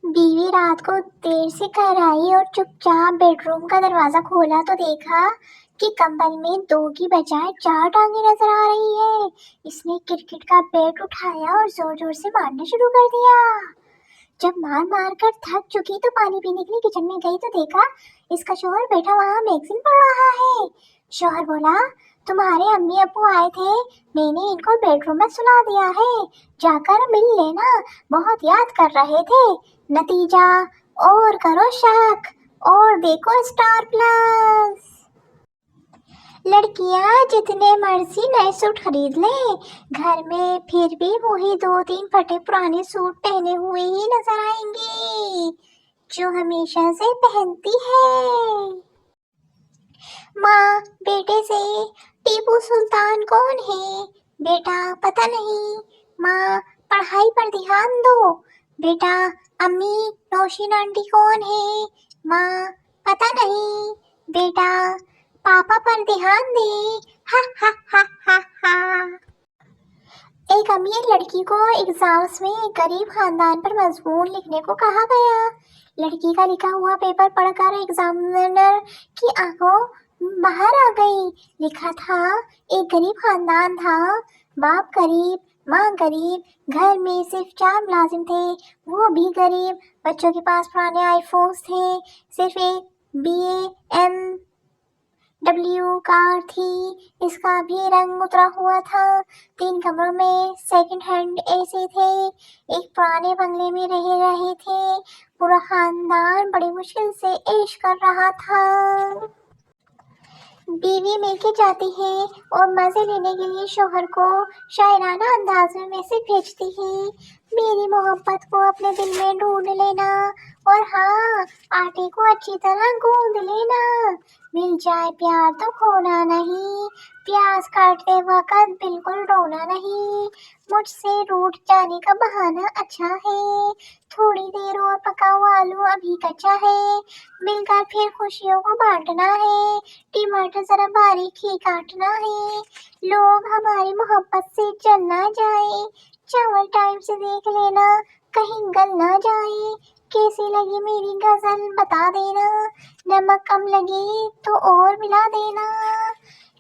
बीवी रात को देर से घर आई और चुपचाप बेडरूम का दरवाजा खोला तो देखा कि कंबल में दो की बजाय चार टांगे नजर आ रही है। इसने क्रिकेट का बैट उठाया और जोर जोर से मारना शुरू कर दिया। जब मार मार कर थक चुकी तो पानी पीने के लिए किचन में गई तो देखा इसका शौहर बैठा वहां मैगजीन पढ़ रहा है। शौहर बोला, तुम्हारे अम्मी अब्बू आए थे, मैंने इनको बेडरूम में सुला दिया है, जाकर मिल लेना, बहुत याद कर रहे थे। नतीजा, और करो शक और देखो स्टार प्लस। लड़कियां जितने मर्जी नए सूट खरीद लें, घर में फिर भी वही दो तीन फटे पुराने सूट पहने हुए ही नजर आएंगे जो हमेशा से पहनती है। माँ बेटे से, टीपू सुल्तान कौन है? बेटा पता नहीं। माँ पढ़ाई पर ध्यान दो। बेटा अम्मी नौशीन आंटी कौन है? माँ पता नहीं। बेटा पापा पर ध्यान दे। हा हा हा हा हा। एक अमीर लड़की को एग्जाम्स में एक गरीब खानदान पर मजमून लिखने को कहा गया। लड़की का लिखा हुआ पेपर पढ़कर एग्जामिनर की आंखों बाहर आ गई। लिखा था, एक गरीब खानदान था, बाप गरीब, माँ गरीब, घर में सिर्फ 4 मुलाजिम थे, वो भी गरीब, बच्चों के पास पुराने आईफोन्स थे, सिर्फ एक BMW कार थी, इसका भी रंग उतरा हुआ था। 3 कमरों में सेकंड हैंड एसी थे, एक पुराने बंगले में रह रहे थे। पूरा खानदान बड़ी मुश्किल से ऐश कर रहा था। बीवी मिलके जाती है और मजे लेने के लिए शौहर को शायराना अंदाज में मैसेज भेजती है, मेरी मोहब्बत को अपने दिल में ढूंढ लेना, और हाँ, आटे को अच्छी तरह गूंद लेना, मिल जाए प्यार तो खोना नहीं, प्याज काटते वक्त बिल्कुल रोना नहीं, मुझसे रूठ जाने का बहाना अच्छा है, थोड़ी देर और पकाओ आलू अभी कच्चा है, मिलकर फिर खुशियों को बांटना है, टमाटर जरा बारीक ही काटना है, लोग हमारी मोहब्बत से जल ना जाए, चावल टाइम से देख लेना कहीं गल ना जाए, कैसी लगी मेरी गजल बता देना, नमक कम लगे तो और मिला देना।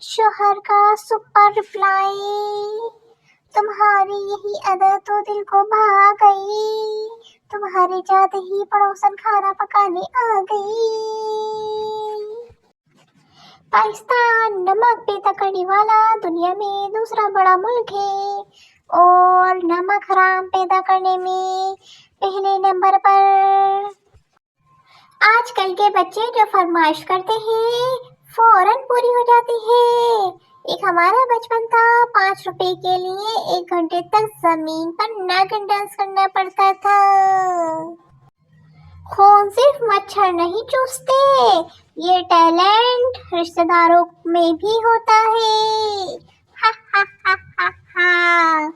शोहर का सुपर रिप्लाई, तुम्हारी यही अदा तो दिल को भा गई, तुम्हारे जाते ही पड़ोसन खाना पकाने आ गई। पाकिस्तान नमक पैदा करने वाला दुनिया में दूसरा बड़ा मुल्क है और नमक हराम पैदा करने में पहले नंबर पर। आजकल के बच्चे जो फरमाइश करते हैं फौरन पूरी हो जाती है। एक हमारा बचपन था, 5 रुपए के लिए 1 घंटे तक जमीन पर नागिन डांस करना पड़ता था। खून सिर्फ मच्छर नहीं चूसते, ये टैलेंट रिश्तेदारों में भी होता है। हा हा हा हा हा।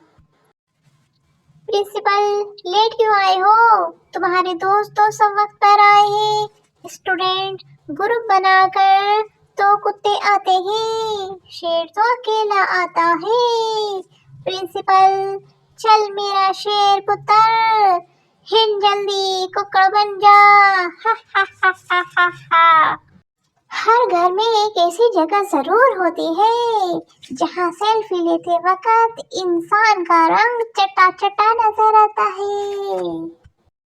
प्रिंसिपल लेट क्यों आए हो? तुम्हारे दोस्त तो सब वक्त पर आए हैं। स्टूडेंट ग्रुप बनाकर तो कुत्ते आते हैं, शेर तो अकेला आता है। प्रिंसिपल, चल मेरा शेर पुत्र, हिंद जल्दी कुक्कड़ बन जा। हा हा हा हा हा हा। हर घर में एक ऐसी जगह जरूर होती है जहाँ सेल्फी लेते वक्त इंसान का रंग चटा चटा नजर आता है।